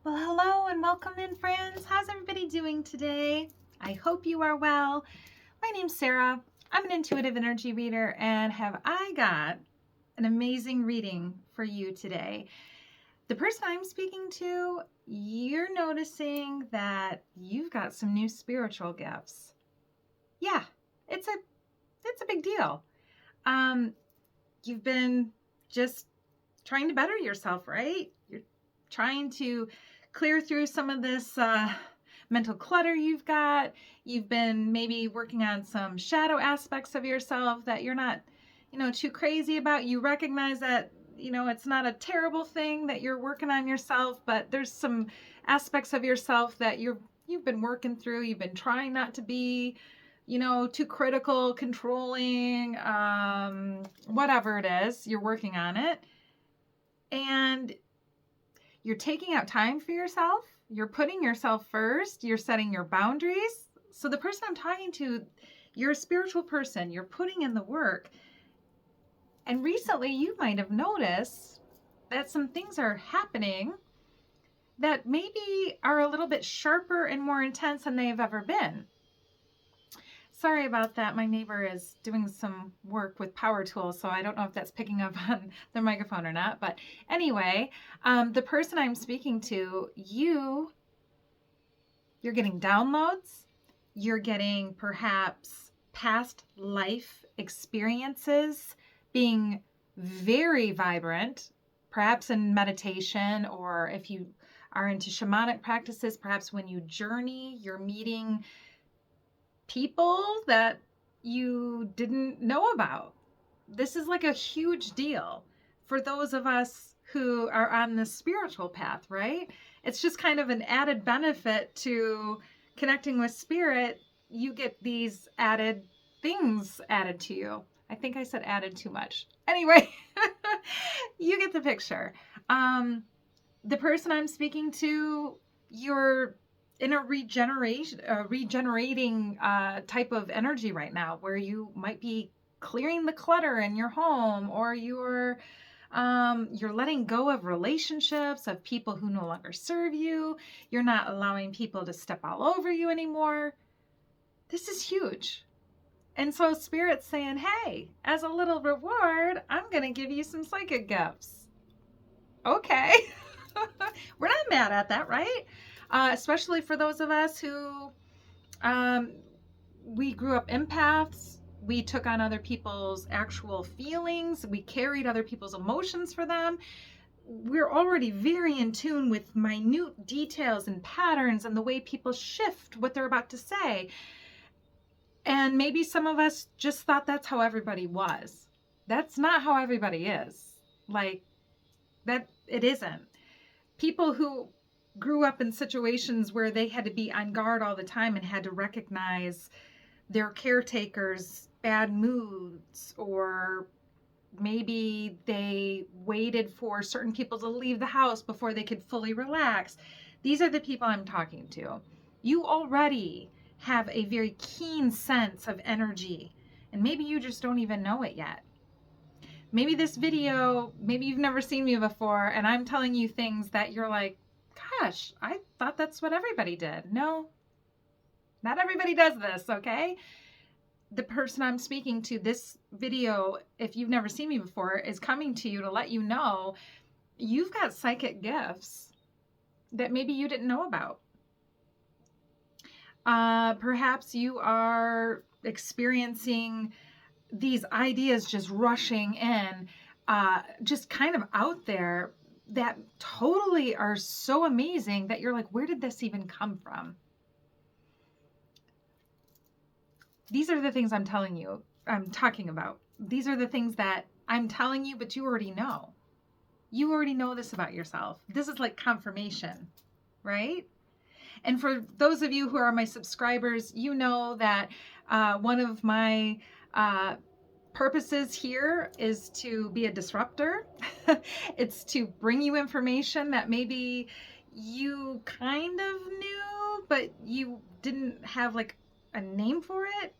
Well, hello and welcome in, friends. How's everybody doing today? I hope you are well. My name's Sarah. I'm an intuitive energy reader, and have I got an amazing reading for you today. The person I'm speaking to, you're noticing that you've got some new spiritual gifts. Yeah, it's a big deal. Um, you've been just trying to better yourself, right? You're trying to clear through some of this mental clutter you've got. You've been maybe working on some shadow aspects of yourself that you're not, too crazy about. You recognize that, it's not a terrible thing that you're working on yourself, but there's some aspects of yourself that you've been working through. You've been trying not to be, too critical, controlling, whatever it is, you're working on it. And you're taking out time for yourself. You're putting yourself first. You're setting your boundaries. So the person I'm talking to, you're a spiritual person. You're putting in the work. And recently you might have noticed that some things are happening that maybe are a little bit sharper and more intense than they've ever been. Sorry about that. My neighbor is doing some work with power tools, so I don't know if that's picking up on the microphone or not. But anyway, the person I'm speaking to, you're getting downloads. You're getting perhaps past life experiences being very vibrant, perhaps in meditation, or if you are into shamanic practices, perhaps when you journey, you're meeting people that you didn't know about. This is like a huge deal for those of us who are on the spiritual path, right? It's just kind of an added benefit to connecting with spirit. You get these added things added to you. I think I said added too much. Anyway, you get the picture. The person I'm speaking to, you're in a regenerating type of energy right now, where you might be clearing the clutter in your home, or you're letting go of relationships, of people who no longer serve you. You're not allowing people to step all over you anymore. This is huge. And so Spirit's saying, hey, as a little reward, I'm going to give you some psychic gifts. Okay. We're not mad at that, right? Especially for those of us who we grew up empaths. We took on other people's actual feelings. We carried other people's emotions for them. We're already very in tune with minute details and patterns and the way people shift what they're about to say. And maybe some of us just thought that's how everybody was. That's not how everybody is. Like, that, it isn't. People who grew up in situations where they had to be on guard all the time and had to recognize their caretakers' bad moods, or maybe they waited for certain people to leave the house before they could fully relax. These are the people I'm talking to. You already have a very keen sense of energy, and maybe you just don't even know it yet. Maybe this video, maybe you've never seen me before, and I'm telling you things that you're like, gosh, I thought that's what everybody did. No, not everybody does this, okay? The person I'm speaking to, this video, if you've never seen me before, is coming to you to let you know you've got psychic gifts that maybe you didn't know about. Perhaps you are experiencing these ideas just rushing in, just kind of out there, that totally are so amazing that you're like, where did this even come from? These are the things I'm talking about. These are the things that I'm telling you, but you already know. You already know this about yourself. This is like confirmation, right? And for those of you who are my subscribers, you know that one of my purposes here is to be a disruptor. It's to bring you information that maybe you kind of knew, but you didn't have like a name for it.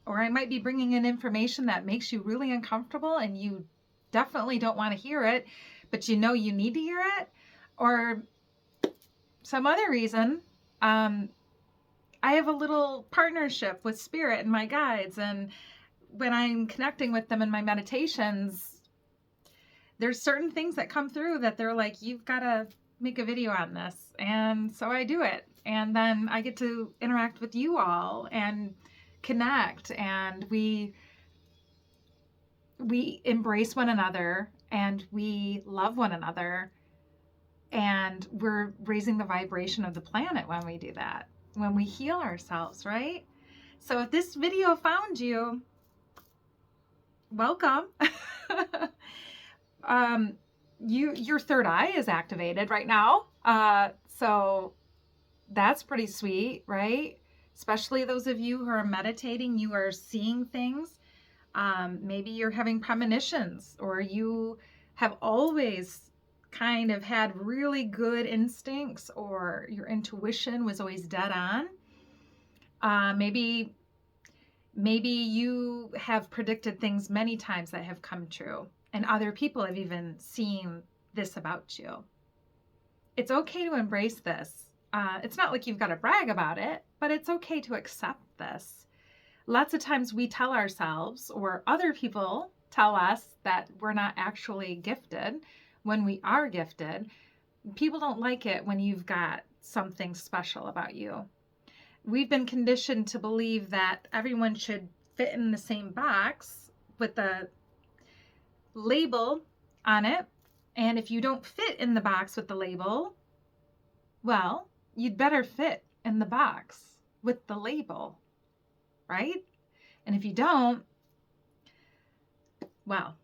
Or I might be bringing in information that makes you really uncomfortable and you definitely don't want to hear it, but you know you need to hear it. Or some other reason, I have a little partnership with Spirit and my guides. And when I'm connecting with them in my meditations, there's certain things that come through that they're like, you've got to make a video on this. And so I do it. And then I get to interact with you all and connect. And we embrace one another and we love one another. And we're raising the vibration of the planet when we do that, when we heal ourselves, right? So if this video found you, welcome. Your third eye is activated right now. So that's pretty sweet, right? Especially those of you who are meditating, you are seeing things. Maybe you're having premonitions, or you have always kind of had really good instincts, or your intuition was always dead on. Maybe you have predicted things many times that have come true, and other people have even seen this about you. It's okay to embrace this. It's not like you've got to brag about it, but it's okay to accept this. Lots of times we tell ourselves, or other people tell us, that we're not actually gifted when we are gifted. People don't like it when you've got something special about you. We've been conditioned to believe that everyone should fit in the same box with the label on it. And if you don't fit in the box with the label, well, you'd better fit in the box with the label, right? And if you don't, well,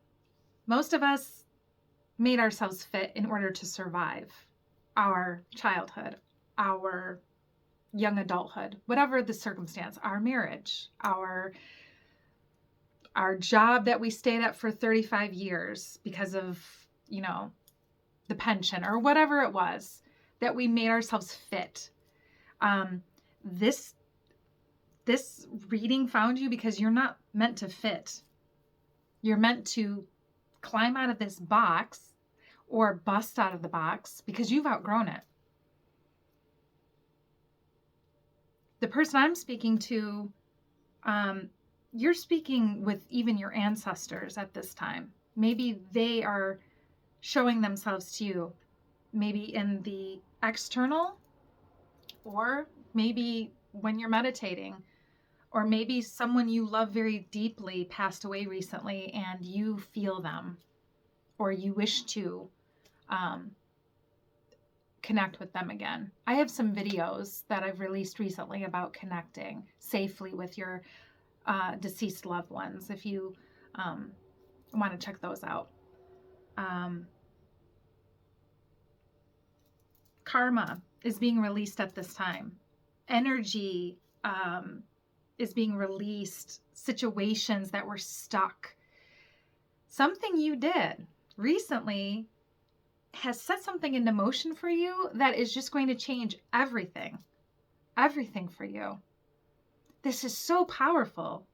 most of us made ourselves fit in order to survive our childhood, our young adulthood, whatever the circumstance, our marriage, our job that we stayed at for 35 years because of, the pension or whatever it was, that we made ourselves fit. This reading found you because you're not meant to fit. You're meant to climb out of this box or bust out of the box because you've outgrown it. The person I'm speaking to, you're speaking with even your ancestors at this time. Maybe they are showing themselves to you, maybe in the external, or maybe when you're meditating, or maybe someone you love very deeply passed away recently and you feel them, or you wish to connect with them again. I have some videos that I've released recently about connecting safely with your deceased loved ones, if you want to check those out. Karma is being released at this time. Energy is being released. Situations that were stuck. Something you did recently has set something into motion for you that is just going to change everything for you. This is so powerful.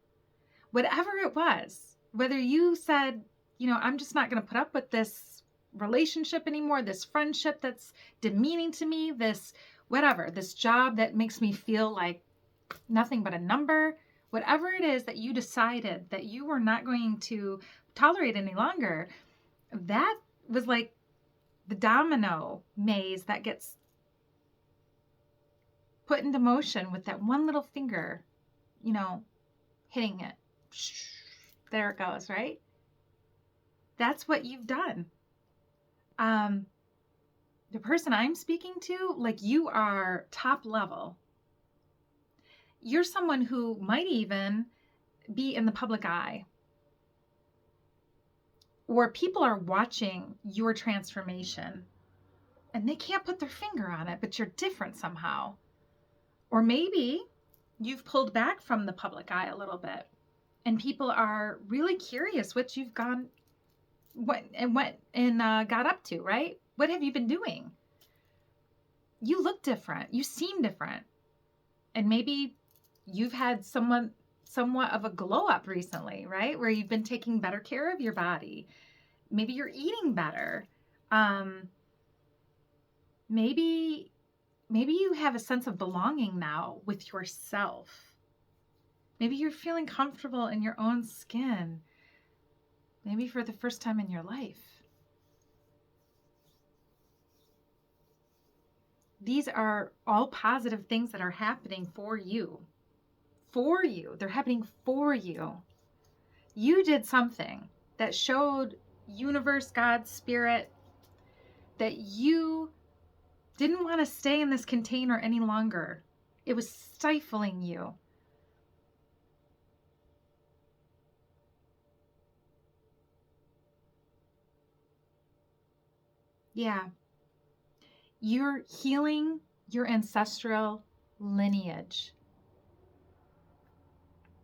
Whatever it was, whether you said, I'm just not going to put up with this relationship anymore, this friendship that's demeaning to me, this whatever, this job that makes me feel like nothing but a number, whatever it is that you decided that you were not going to tolerate any longer, that was like the domino maze that gets put into motion with that one little finger, hitting it. There it goes, right? That's what you've done. The person I'm speaking to, like, you are top level. You're someone who might even be in the public eye, or people are watching your transformation and they can't put their finger on it, but you're different somehow. Or maybe you've pulled back from the public eye a little bit and people are really curious what you've got up to, right? What have you been doing? You look different. You seem different. And maybe you've had somewhat of a glow up recently, right? Where you've been taking better care of your body. Maybe you're eating better. Maybe maybe you have a sense of belonging now with yourself. Maybe you're feeling comfortable in your own skin, maybe for the first time in your life. These are all positive things that are happening for you. For you. They're happening for you. You did something that showed universe, God, spirit, that you didn't want to stay in this container any longer. It was stifling you. Yeah. You're healing your ancestral lineage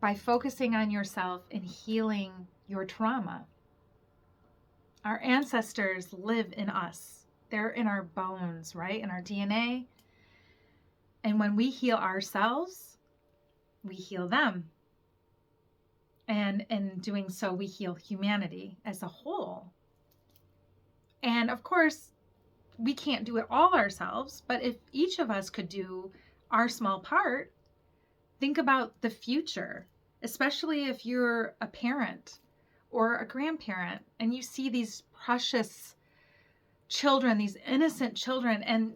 by focusing on yourself and healing your trauma. Our ancestors live in us. They're in our bones, right? In our DNA. And when we heal ourselves, we heal them. And in doing so, we heal humanity as a whole. And of course, we can't do it all ourselves, but if each of us could do our small part, think about the future, especially if you're a parent or a grandparent and you see these precious children, these innocent children, and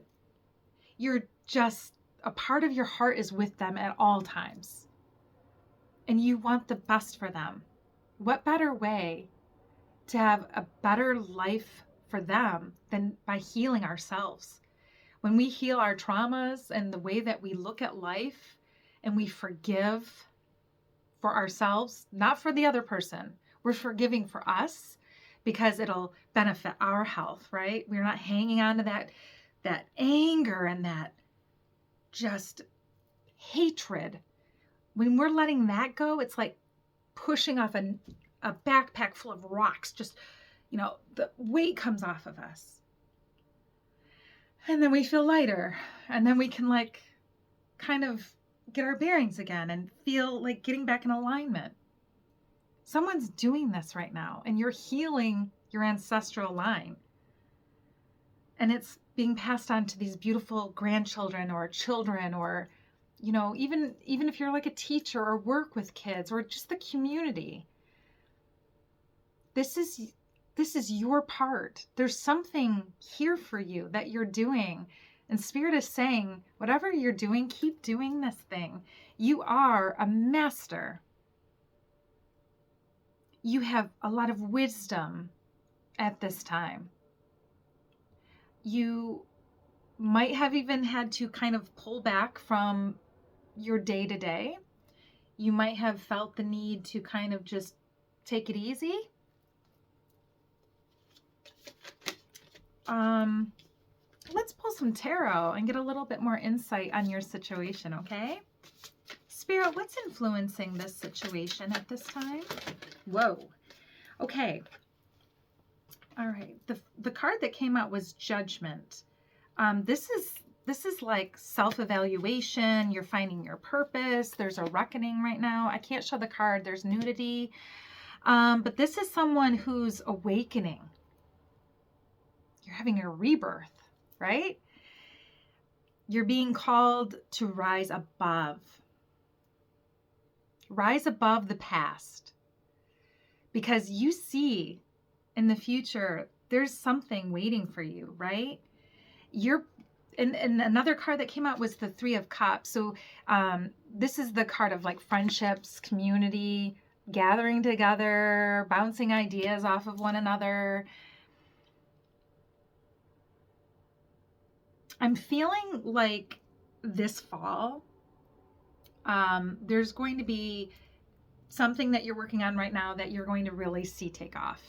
you're just, a part of your heart is with them at all times. And you want the best for them. What better way to have a better life for them than by healing ourselves? When we heal our traumas and the way that we look at life and we forgive for ourselves, not for the other person, we're forgiving for us because it'll benefit our health, right? We're not hanging on to that anger and that just hatred. When we're letting that go, it's like pushing off a backpack full of rocks. Just, the weight comes off of us. And then we feel lighter. And then we can kind of get our bearings again and feel like getting back in alignment. Someone's doing this right now, and you're healing your ancestral line. And it's being passed on to these beautiful grandchildren or children, or, even if you're like a teacher or work with kids or just the community. This is your part. There's something here for you that you're doing. And Spirit is saying, whatever you're doing, keep doing this thing. You are a master. You have a lot of wisdom at this time. You might have even had to kind of pull back from your day-to-day. You might have felt the need to kind of just take it easy. Let's pull some tarot and get a little bit more insight on your situation, okay? Spirit, what's influencing this situation at this time? Whoa. Okay. All right. The card that came out was Judgment. This is like self-evaluation. You're finding your purpose. There's a reckoning right now. I can't show the card. There's nudity. But this is someone who's awakening. You're having a rebirth, right? You're being called to rise above. Rise above the past. Because you see in the future, there's something waiting for you, right? And another card that came out was the Three of Cups. So this is the card of like friendships, community, gathering together, bouncing ideas off of one another. I'm feeling like this fall, there's going to be something that you're working on right now that you're going to really see take off.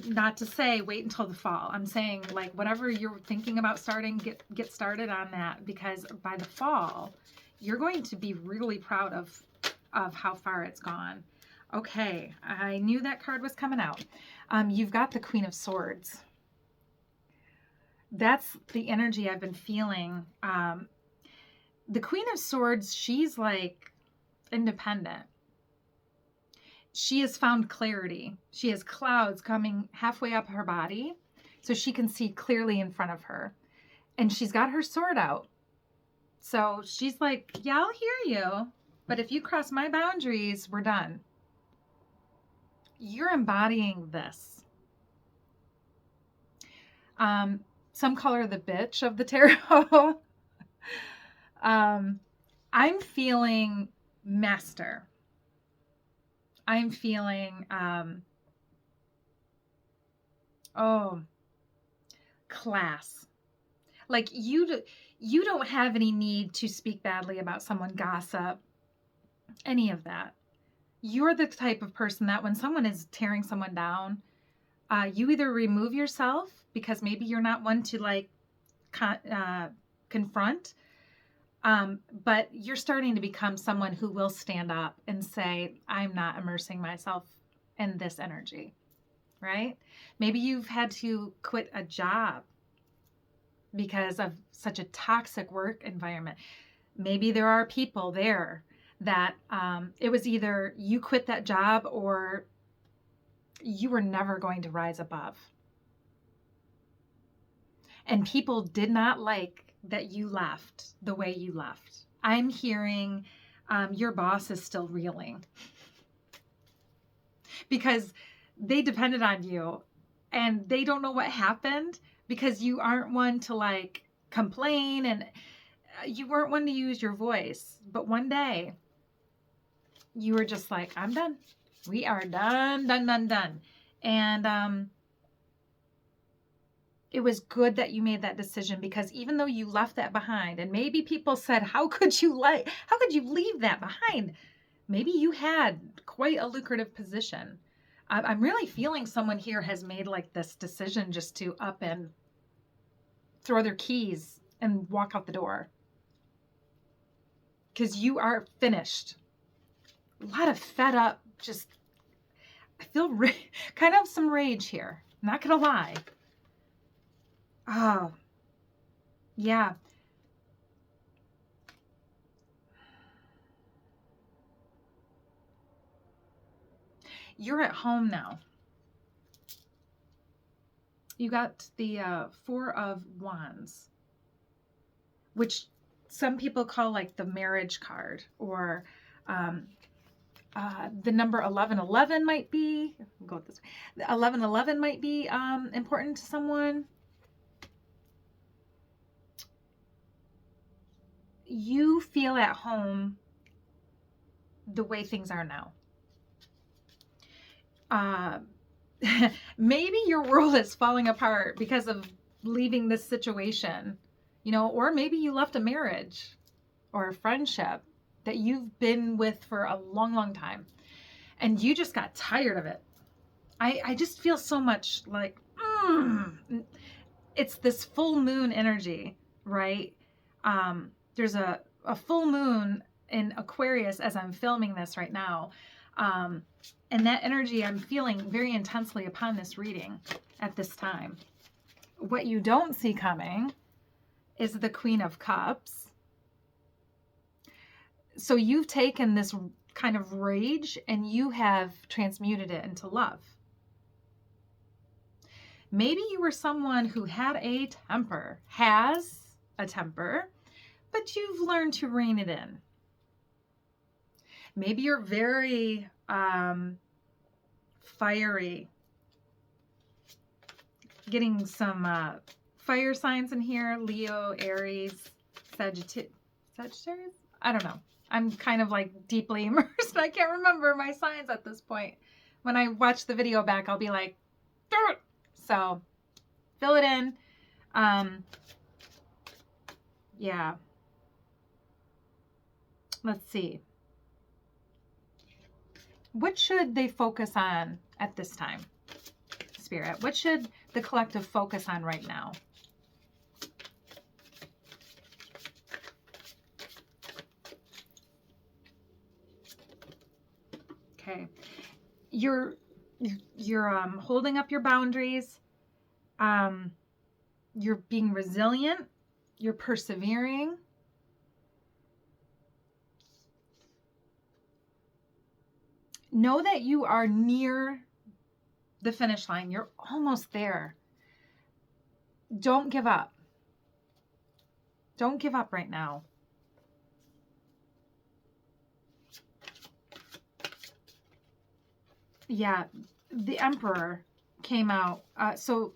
Not to say wait until the fall. I'm saying like whatever you're thinking about starting, get started on that, because by the fall, you're going to be really proud of how far it's gone. Okay, I knew that card was coming out. You've got the Queen of Swords. That's the energy I've been feeling. The Queen of Swords, she's like independent. She has found clarity. She has clouds coming halfway up her body. so she can see clearly in front of her. And she's got her sword out. So she's like, yeah, I'll hear you, but if you cross my boundaries, we're done. You're embodying this. Some call her the bitch of the tarot. I'm feeling master. I'm feeling, class. Like you don't have any need to speak badly about someone, gossip, any of that. You're the type of person that when someone is tearing someone down, you either remove yourself because maybe you're not one to like confront, but you're starting to become someone who will stand up and say, I'm not immersing myself in this energy, right? Maybe you've had to quit a job because of such a toxic work environment. Maybe there are people there that it was either you quit that job or you were never going to rise above. And people did not like that you left the way you left. I'm hearing your boss is still reeling because they depended on you and they don't know what happened because you aren't one to like complain and you weren't one to use your voice. But one day you were just like, I'm done. We are done. And it was good that you made that decision because even though you left that behind and maybe people said, how could you leave that behind? Maybe you had quite a lucrative position. I'm really feeling someone here has made like this decision just to up and throw their keys and walk out the door. Because you are finished. A lot of fed up, just, I feel kind of some rage here. I'm not going to lie. Oh, yeah. You're at home now. You got the Four of Wands, which some people call like the marriage card, or the number 1111 might be, I'll go with this way. 1111 might be important to someone. You feel at home the way things are now. Maybe your world is falling apart because of leaving this situation, or maybe you left a marriage or a friendship that you've been with for a long, long time and you just got tired of it. I just feel so much like, it's this full moon energy, right? There's a full moon in Aquarius as I'm filming this right now. And that energy I'm feeling very intensely upon this reading at this time. What you don't see coming is the Queen of Cups. So you've taken this kind of rage and you have transmuted it into love. Maybe you were someone who has a temper, but you've learned to rein it in. Maybe you're very fiery. Getting some fire signs in here. Leo, Aries, Sagittarius. I don't know. I'm kind of like deeply immersed. I can't remember my signs at this point. When I watch the video back, I'll be like, dirt. So fill it in. Yeah. Let's see. What should they focus on at this time, Spirit? What should the collective focus on right now? Okay. You're holding up your boundaries. You're being resilient. You're persevering. Know that you are near the finish line. You're almost there. Don't give up. Don't give up right now. Yeah, the Emperor came out. So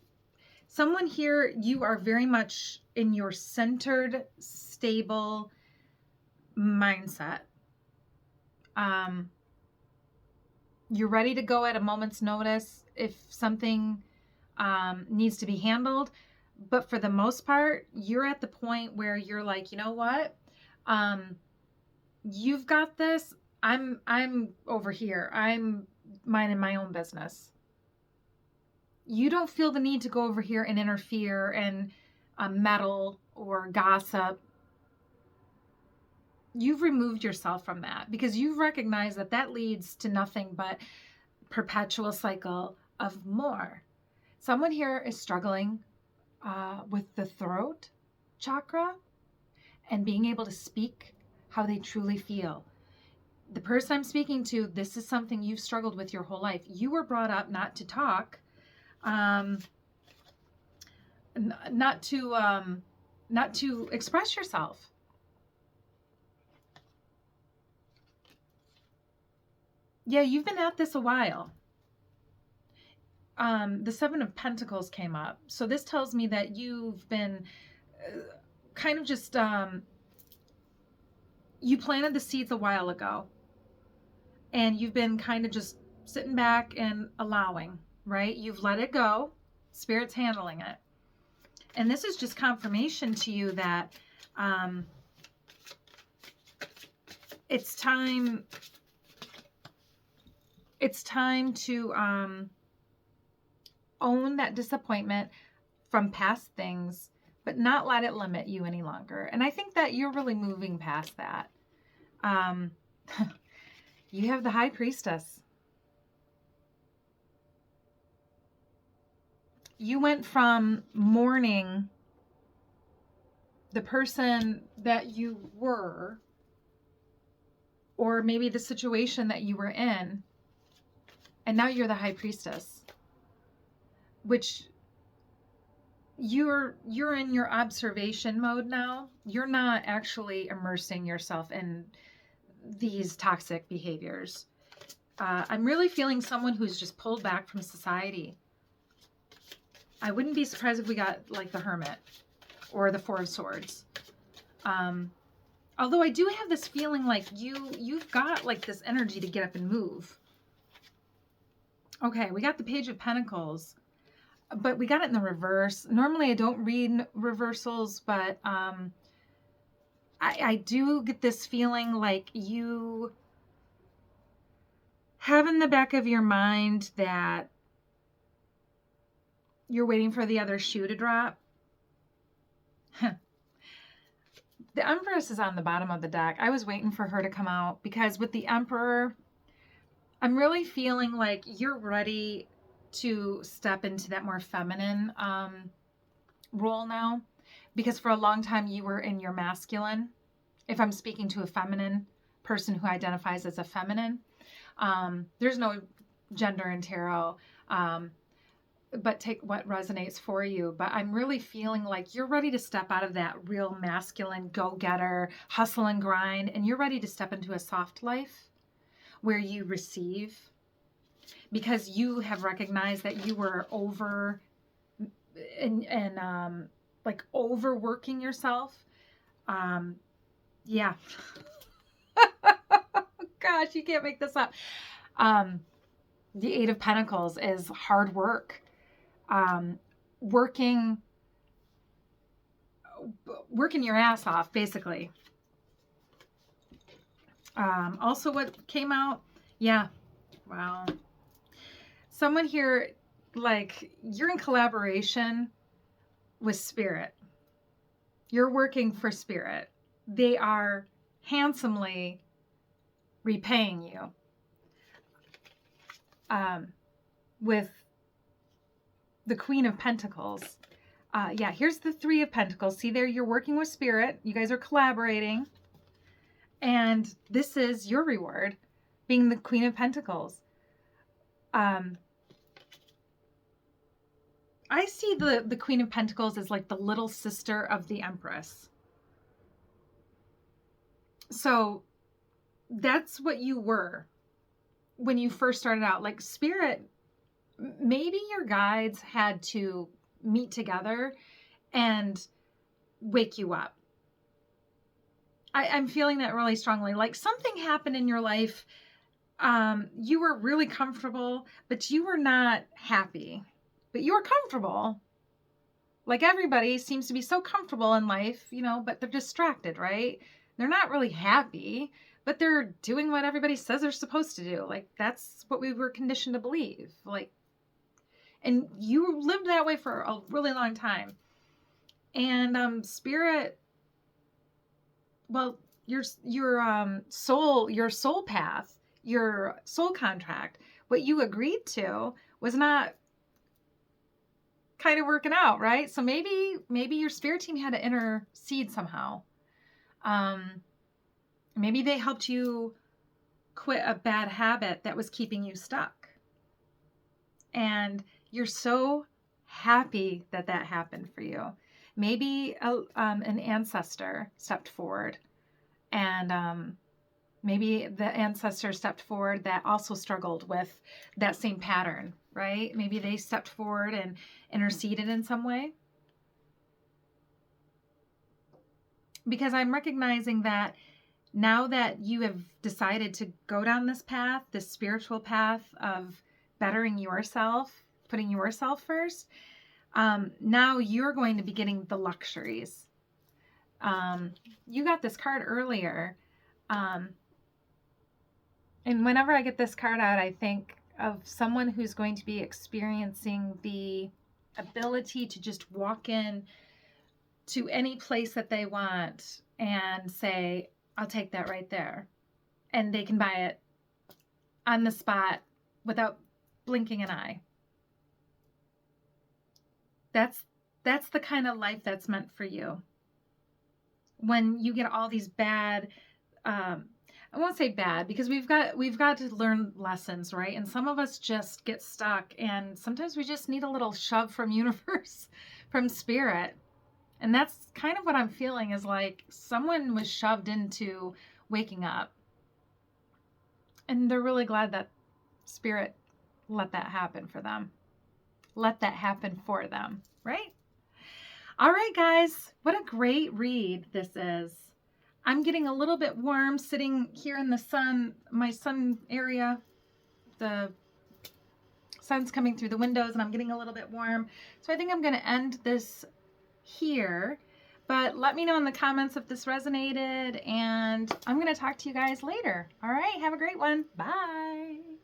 someone here, you are very much in your centered, stable mindset. You're ready to go at a moment's notice if something needs to be handled. But for the most part, you're at the point where you're like, you know what? You've got this. I'm over here. I'm minding my own business. You don't feel the need to go over here and interfere and meddle or gossip. You've removed yourself from that because you've recognized that that leads to nothing but perpetual cycle of more. Someone here is struggling with the throat chakra and being able to speak how they truly feel. The person I'm speaking to, this is something you've struggled with your whole life. You were brought up not to talk, not to express yourself. Yeah, you've been at this a while. The Seven of Pentacles came up. So this tells me that you've been kind of just, you planted the seeds a while ago. And you've been kind of just sitting back and allowing, right? You've let it go. Spirit's handling it. And this is just confirmation to you that it's time to own that disappointment from past things, but not let it limit you any longer. And I think that you're really moving past that. You have the High Priestess. You went from mourning the person that you were, or maybe the situation that you were in, and now you're the High Priestess, which you're in your observation mode now. You're not actually immersing yourself in these toxic behaviors. I'm really feeling someone who's just pulled back from society. I wouldn't be surprised if we got like the Hermit or the Four of Swords. Although I do have this feeling like you've got like this energy to get up and move. Okay, we got the Page of Pentacles, but we got it in the reverse. Normally I don't read reversals, but I do get this feeling like you have in the back of your mind that you're waiting for the other shoe to drop. The Empress is on the bottom of the deck. I was waiting for her to come out because with the Emperor, I'm really feeling like you're ready to step into that more feminine role now. Because for a long time you were in your masculine. If I'm speaking to a feminine person who identifies as a feminine, there's no gender in tarot, but take what resonates for you. But I'm really feeling like you're ready to step out of that real masculine go-getter, hustle and grind, and you're ready to step into a soft life where you receive, because you have recognized that you were over and like overworking yourself. Yeah. Gosh, you can't make this up. The Eight of Pentacles is hard work. Working your ass off, basically. Also what came out, yeah, wow. Someone here, like, you're in collaboration with Spirit. You're working for Spirit. They are handsomely repaying you with the Queen of Pentacles. Yeah, here's the Three of Pentacles. See there, you're working with Spirit. You guys are collaborating. And this is your reward, being the Queen of Pentacles. I see the Queen of Pentacles as like the little sister of the Empress. So that's what you were when you first started out. Like Spirit, maybe your guides had to meet together and wake you up. I'm feeling that really strongly. Like something happened in your life. You were really comfortable, but you were not happy. But you were comfortable. Like everybody seems to be so comfortable in life, you know, but they're distracted, right? They're not really happy, but they're doing what everybody says they're supposed to do. Like that's what we were conditioned to believe. Like, and you lived that way for a really long time. And Spirit, well, your soul path, your soul contract, what you agreed to was not kind of working out, right? So maybe your spirit team had to intercede somehow. Maybe they helped you quit a bad habit that was keeping you stuck. And you're so happy that that happened for you. Maybe an ancestor stepped forward, and maybe the ancestor stepped forward that also struggled with that same pattern, right? Maybe they stepped forward and interceded in some way. Because I'm recognizing that now that you have decided to go down this path, this spiritual path of bettering yourself, putting yourself first, now you're going to be getting the luxuries. You got this card earlier. And whenever I get this card out, I think of someone who's going to be experiencing the ability to just walk in to any place that they want and say, I'll take that right there. And they can buy it on the spot without blinking an eye. That's the kind of life that's meant for you. When you get all these bad, I won't say bad, because we've got to learn lessons, right? And some of us just get stuck, and sometimes we just need a little shove from universe, from spirit. And that's kind of what I'm feeling, is like someone was shoved into waking up. And they're really glad that spirit let that happen for them. Let that happen for them, right? All right, guys, what a great read this is. I'm getting a little bit warm sitting here in the sun, my sun area. The sun's coming through the windows and I'm getting a little bit warm. So I think I'm going to end this here. But let me know in the comments if this resonated, and I'm going to talk to you guys later. All right, have a great one. Bye.